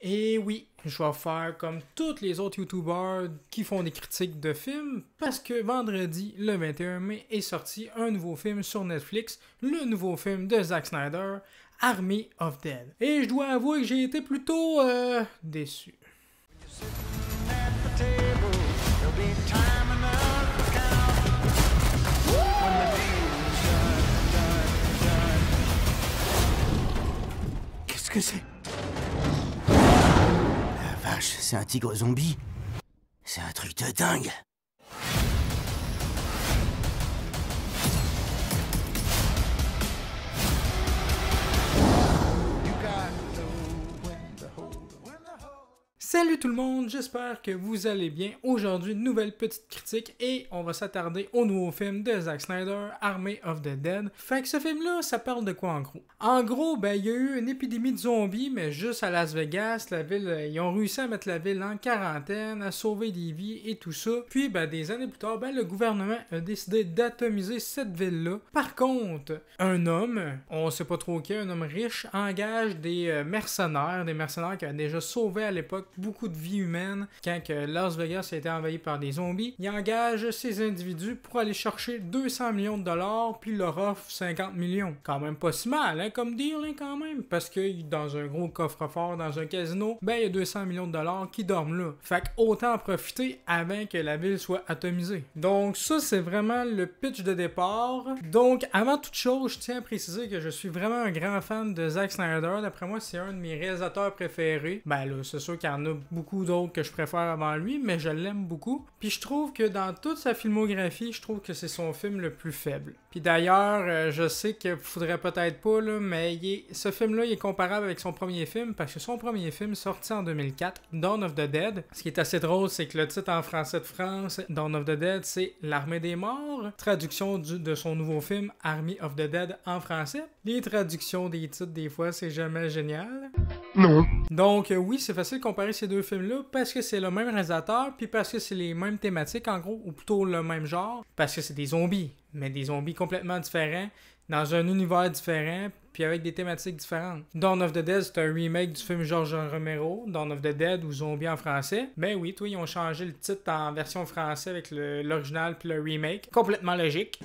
Et oui, je vais faire comme tous les autres YouTubers qui font des critiques de films, parce que vendredi, le 21 mai, est sorti un nouveau film sur Netflix, le nouveau film de Zack Snyder, Army of Dead. Et je dois avouer que j'ai été plutôt déçu. Qu'est-ce que c'est? La vache, c'est un tigre zombie. C'est un truc de dingue. Salut tout le monde, j'espère que vous allez bien. Aujourd'hui, nouvelle petite critique et on va s'attarder au nouveau film de Zack Snyder, Army of the Dead. Fait que ce film-là, ça parle de quoi en gros? En gros, ben il y a eu une épidémie de zombies, mais juste à Las Vegas, la ville, ils ont réussi à mettre la ville en quarantaine, à sauver des vies et tout ça. Puis ben des années plus tard, ben le gouvernement a décidé d'atomiser cette ville-là. Par contre, un homme, on sait pas trop qui, un homme riche, engage des mercenaires qui avaient déjà sauvé à l'époque beaucoup de vies humaines quand que Las Vegas a été envahi par des zombies. Il engage ces individus pour aller chercher 200 millions de dollars puis leur offre 50 millions. Quand même pas si mal, hein, comme deal, hein, quand même. Parce que dans un gros coffre-fort, dans un casino, ben il y a 200 millions de dollars qui dorment là. Fait que autant en profiter avant que la ville soit atomisée. Donc ça, c'est vraiment le pitch de départ. Donc avant toute chose, je tiens à préciser que je suis vraiment un grand fan de Zack Snyder. D'après moi, c'est un de mes réalisateurs préférés. Ben là, c'est sûr qu'il y en a beaucoup d'autres que je préfère avant lui, mais je l'aime beaucoup. Puis je trouve que dans toute sa filmographie, je trouve que c'est son film le plus faible. Puis d'ailleurs, je sais qu'il faudrait peut-être pas, là, mais ce film-là, il est comparable avec son premier film, parce que son premier film, sorti en 2004, Dawn of the Dead. Ce qui est assez drôle, c'est que le titre en français de France, Dawn of the Dead, c'est L'Armée des Morts. Traduction de son nouveau film, Army of the Dead en français. Les traductions des titres, des fois, c'est jamais génial. Non. Donc oui, c'est facile de comparer ces deux films-là parce que c'est le même réalisateur puis parce que c'est les mêmes thématiques en gros, ou plutôt le même genre, parce que c'est des zombies, mais des zombies complètement différents, dans un univers différent, puis avec des thématiques différentes. Dawn of the Dead, c'est un remake du film George Romero, Dawn of the Dead ou Zombie en français. Ben oui, toi, ils ont changé le titre en version française avec l'original puis le remake. Complètement logique.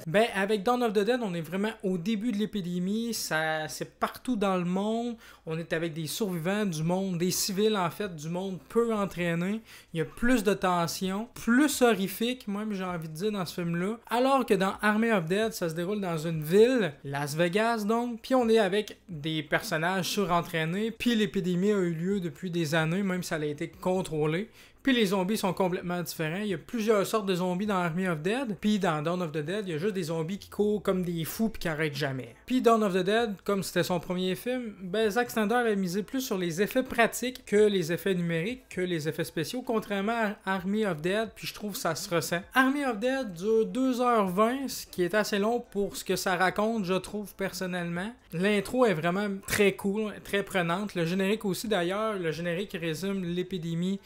Ben, avec Dawn of the Dead, on est vraiment au début de l'épidémie, c'est partout dans le monde, on est avec des survivants du monde, des civils en fait, du monde peu entraîné, il y a plus de tension, plus horrifique, même j'ai envie de dire dans ce film-là, alors que dans Army of Dead, ça se déroule dans une ville, Las Vegas donc, puis on est avec des personnages surentraînés, puis l'épidémie a eu lieu depuis des années, même si elle a été contrôlée. Puis les zombies sont complètement différents. Il y a plusieurs sortes de zombies dans Army of Dead. Puis dans Dawn of the Dead, il y a juste des zombies qui courent comme des fous puis qui arrêtent jamais. Puis Dawn of the Dead, comme c'était son premier film, ben Zack Snyder a misé plus sur les effets pratiques que les effets numériques, que les effets spéciaux, contrairement à Army of Dead, puis je trouve que ça se ressent. Army of Dead dure 2h20, ce qui est assez long pour ce que ça raconte, je trouve personnellement. L'intro est vraiment très cool, très prenante. Le générique aussi d'ailleurs, le générique résume l'épidémie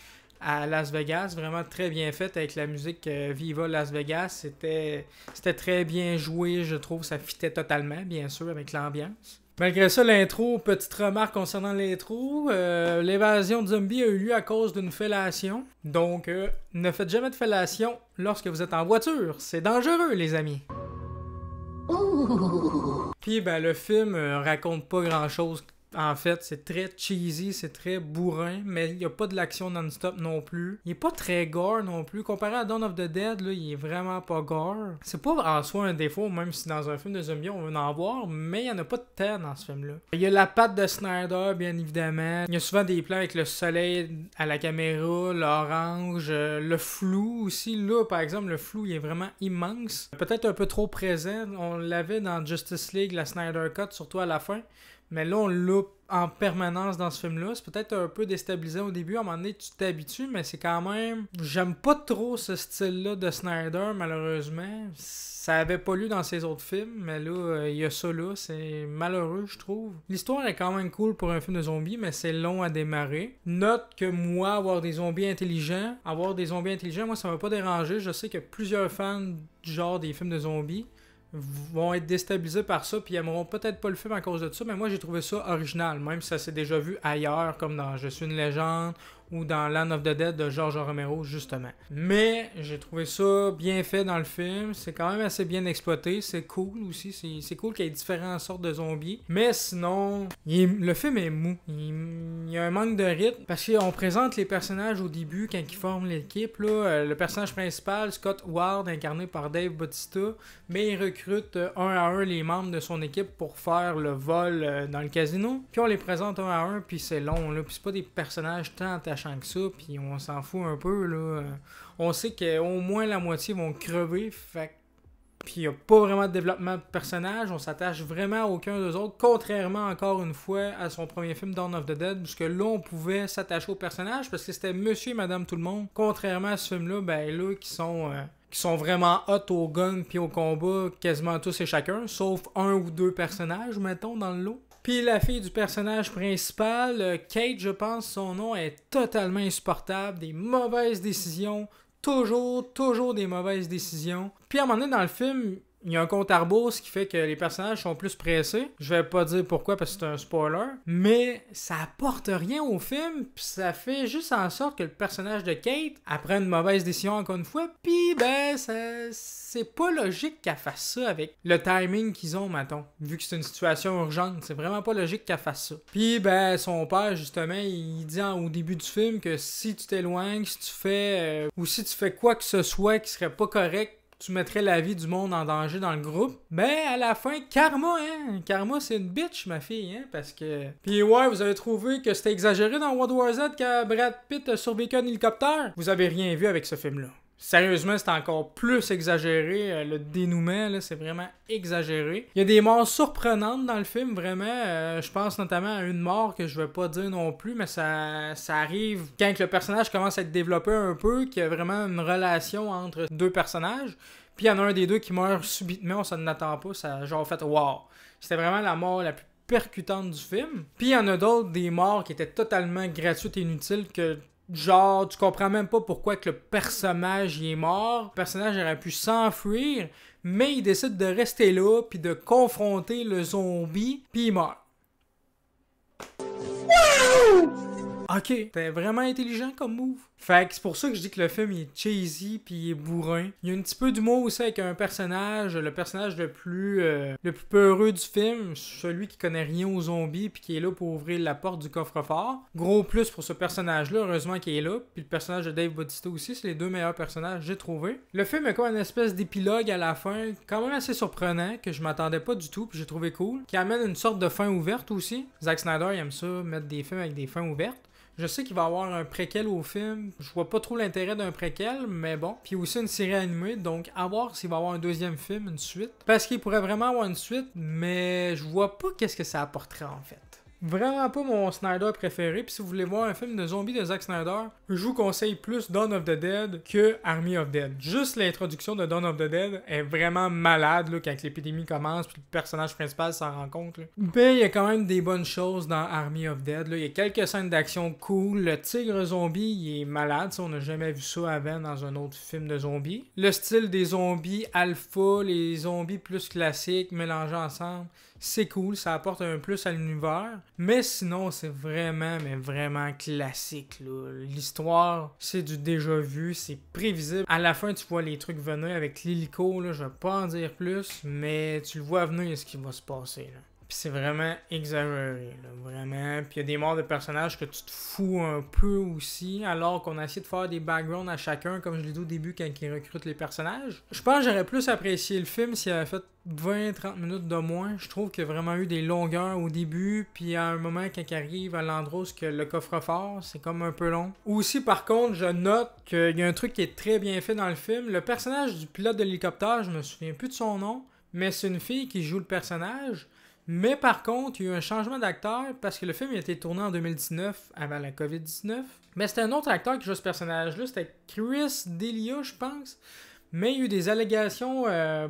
à Las Vegas, vraiment très bien fait avec la musique Viva Las Vegas, c'était très bien joué, je trouve, ça fitait totalement, bien sûr, avec l'ambiance. Malgré ça, l'intro, petite remarque concernant l'intro, l'évasion de zombies a eu lieu à cause d'une fellation, donc ne faites jamais de fellation lorsque vous êtes en voiture, c'est dangereux les amis. Puis ben le film raconte pas grand chose. En fait, c'est très cheesy, c'est très bourrin, mais il n'y a pas de l'action non-stop non plus. Il est pas très gore non plus. Comparé à Dawn of the Dead, là, il est vraiment pas gore. C'est pas en soi un défaut, même si dans un film de zombies, on veut en voir, mais il n'y en a pas de temps dans ce film-là. Il y a la patte de Snyder, bien évidemment. Il y a souvent des plans avec le soleil à la caméra, l'orange, le flou aussi. Là, par exemple, le flou, il est vraiment immense. Peut-être un peu trop présent. On l'avait dans Justice League, la Snyder Cut, surtout à la fin. Mais là, on l'a en permanence dans ce film-là. C'est peut-être un peu déstabilisant au début. À un moment donné, tu t'habitues, mais c'est quand même... J'aime pas trop ce style-là de Snyder, malheureusement. Ça avait pas lieu dans ses autres films, mais là, il y a ça là. C'est malheureux, je trouve. L'histoire est quand même cool pour un film de zombies, mais c'est long à démarrer. Note que moi, avoir des zombies intelligents, moi, ça m'a pas dérangé. Je sais qu'il y a plusieurs fans du genre des films de zombies. vont être déstabilisés par ça, puis ils aimeront peut-être pas le film à cause de ça, mais moi j'ai trouvé ça original, même si ça s'est déjà vu ailleurs, comme dans Je suis une légende, ou dans Land of the Dead de George Romero, justement. Mais j'ai trouvé ça bien fait dans le film, c'est quand même assez bien exploité, c'est cool aussi, c'est cool qu'il y ait différentes sortes de zombies, mais sinon, le film est mou, il y a un manque de rythme, parce qu'on présente les personnages au début, quand ils forment l'équipe, là, le personnage principal, Scott Ward, incarné par Dave Bautista, mais il recrute un à un les membres de son équipe pour faire le vol dans le casino, puis on les présente un à un, puis c'est long, là, puis c'est pas des personnages tant attachants que ça, puis on s'en fout un peu, là. On sait qu'au moins la moitié vont crever, fait puis il n'y a pas vraiment de développement de personnage, on s'attache vraiment à aucun d'eux autres, contrairement encore une fois à son premier film Dawn of the Dead, puisque là on pouvait s'attacher aux personnages parce que c'était monsieur et madame tout le monde, contrairement à ce film-là, ben là qui sont vraiment hot au gun puis au combat, quasiment tous et chacun, sauf un ou deux personnages, mettons, dans le lot. Puis la fille du personnage principal, Kate, je pense, son nom, est totalement insupportable, des mauvaises décisions, toujours des mauvaises décisions. Puis à un moment donné dans le film, il y a un compte à rebours, ce qui fait que les personnages sont plus pressés. Je vais pas dire pourquoi parce que c'est un spoiler. Mais ça apporte rien au film. Puis ça fait juste en sorte que le personnage de Kate apprend une mauvaise décision encore une fois. Puis ben, c'est pas logique qu'elle fasse ça avec le timing qu'ils ont, mettons. Vu que c'est une situation urgente, c'est vraiment pas logique qu'elle fasse ça. Puis ben, son père, justement, il dit au début du film que si tu t'éloignes, si tu fais... ou si tu fais quoi que ce soit qui serait pas correct, tu mettrais la vie du monde en danger dans le groupe. Ben, à la fin, Karma, hein. Karma, c'est une bitch, ma fille, hein, parce que... Puis ouais, vous avez trouvé que c'était exagéré dans World War Z quand Brad Pitt a survécu à un hélicoptère? Vous avez rien vu avec ce film-là. Sérieusement, c'est encore plus exagéré. Le dénouement, là, c'est vraiment exagéré. Il y a des morts surprenantes dans le film, vraiment. Je pense notamment à une mort que je vais pas dire non plus, mais ça arrive quand le personnage commence à être développé un peu, qu'il y a vraiment une relation entre deux personnages. Puis il y en a un des deux qui meurt subitement, on s'en attend pas. Ça genre fait wow. C'était vraiment la mort la plus percutante du film. Puis il y en a d'autres, des morts qui étaient totalement gratuites et inutiles que... Genre, tu comprends même pas pourquoi que le personnage y est mort. Le personnage aurait pu s'enfuir, mais il décide de rester là, puis de confronter le zombie, puis il meurt. Ok, c'était vraiment intelligent comme move. Fait que c'est pour ça que je dis que le film il est cheesy puis il est bourrin. Il y a un petit peu d'humour aussi avec un personnage, le personnage le plus peureux du film, celui qui connaît rien aux zombies puis qui est là pour ouvrir la porte du coffre-fort. Gros plus pour ce personnage-là, heureusement qu'il est là. Puis le personnage de Dave Bautista aussi, c'est les deux meilleurs personnages que j'ai trouvés. Le film a comme une espèce d'épilogue à la fin, quand même assez surprenant, que je m'attendais pas du tout puis j'ai trouvé cool, qui amène une sorte de fin ouverte aussi. Zack Snyder il aime ça, mettre des films avec des fins ouvertes. Je sais qu'il va y avoir un préquel au film. Je vois pas trop l'intérêt d'un préquel, mais bon. Puis aussi une série animée, donc à voir s'il va y avoir un deuxième film, une suite. Parce qu'il pourrait vraiment avoir une suite, mais je vois pas qu'est-ce que ça apporterait en fait. Vraiment pas mon Snyder préféré, puis si vous voulez voir un film de zombies de Zack Snyder, je vous conseille plus Dawn of the Dead que Army of Dead. Juste l'introduction de Dawn of the Dead est vraiment malade là, quand l'épidémie commence, puis le personnage principal s'en rend compte. Là. Mais il y a quand même des bonnes choses dans Army of Dead. Là. Il y a quelques scènes d'action cool. Le tigre zombie, il est malade, ça, on n'a jamais vu ça avant dans un autre film de zombies. Le style des zombies alpha, les zombies plus classiques mélangés ensemble, c'est cool, ça apporte un plus à l'univers. Mais sinon, c'est vraiment, mais vraiment classique. Là. L'histoire, c'est du déjà vu, c'est prévisible. À la fin, tu vois les trucs venir avec l'hélico, là, je vais pas en dire plus, mais tu le vois venir ce qui va se passer. Là. Puis c'est vraiment exagéré, là, vraiment. Puis il y a des morts de personnages que tu te fous un peu aussi, alors qu'on a essayé de faire des backgrounds à chacun, comme je l'ai dit au début quand ils recrutent les personnages. Je pense que j'aurais plus apprécié le film s'il avait fait 20-30 minutes de moins. Je trouve qu'il y a vraiment eu des longueurs au début, puis à un moment quand il arrive à l'endroit où le coffre-fort, c'est comme un peu long. Aussi, par contre, je note qu'il y a un truc qui est très bien fait dans le film. Le personnage du pilote de l'hélicoptère, je me souviens plus de son nom, mais c'est une fille qui joue le personnage. Mais par contre, il y a eu un changement d'acteur parce que le film a été tourné en 2019 avant la COVID-19. Mais c'était un autre acteur qui joue ce personnage-là, c'était Chris D'Elia, je pense. Mais il y a eu des allégations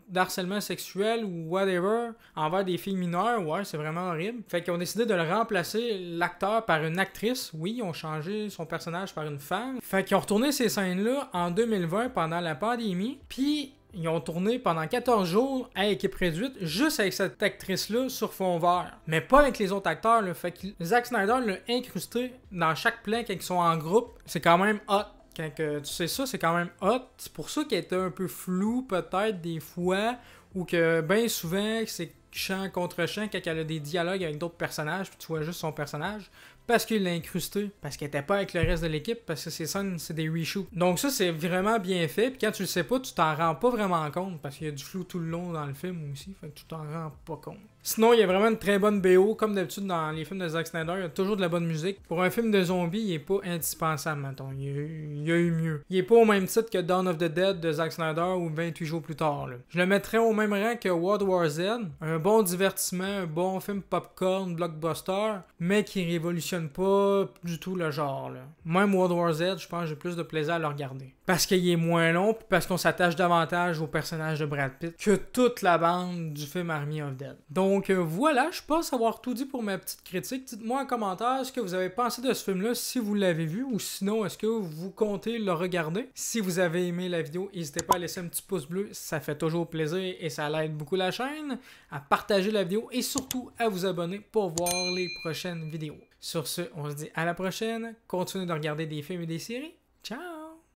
d'harcèlement sexuel ou whatever envers des filles mineures. Ouais, c'est vraiment horrible. Fait qu'ils ont décidé de le remplacer, l'acteur, par une actrice. Oui, ils ont changé son personnage par une femme. Fait qu'ils ont retourné ces scènes-là en 2020 pendant la pandémie. Puis Ils ont tourné pendant 14 jours à équipe réduite, juste avec cette actrice-là sur fond vert. Mais pas avec les autres acteurs, là. Fait que Zack Snyder l'a incrusté dans chaque plan quand ils sont en groupe. C'est quand même hot. Quand tu sais ça, c'est quand même hot. C'est pour ça qu'elle était un peu floue, peut-être, des fois, ou que bien souvent, c'est chant contre chant quand elle a des dialogues avec d'autres personnages, puis tu vois juste son personnage. Parce qu'il l'a incrusté, parce qu'elle était pas avec le reste de l'équipe, parce que ces scènes, c'est des reshoots. Donc ça, c'est vraiment bien fait, puis quand tu le sais pas, tu t'en rends pas vraiment compte, parce qu'il y a du flou tout le long dans le film aussi, fait que tu t'en rends pas compte. Sinon, il y a vraiment une très bonne BO, comme d'habitude dans les films de Zack Snyder, il y a toujours de la bonne musique. Pour un film de zombies, il est pas indispensable, mettons, il y a eu mieux. Il est pas au même titre que Dawn of the Dead de Zack Snyder ou 28 jours plus tard, là. Je le mettrais au même rang que World War Z, un bon divertissement, un bon film popcorn, blockbuster, mais qui révolutionne pas du tout le genre, là. Même World War Z, je pense que j'ai plus de plaisir à le regarder. Parce qu'il est moins long, puis parce qu'on s'attache davantage au personnage de Brad Pitt que toute la bande du film Army of Dead. Donc voilà, je pense avoir tout dit pour ma petite critique. Dites-moi en commentaire ce que vous avez pensé de ce film-là, si vous l'avez vu, ou sinon, est-ce que vous comptez le regarder? Si vous avez aimé la vidéo, n'hésitez pas à laisser un petit pouce bleu, ça fait toujours plaisir et ça aide beaucoup la chaîne, à partager la vidéo et surtout à vous abonner pour voir les prochaines vidéos. Sur ce, on se dit à la prochaine, continuez de regarder des films et des séries. Ciao!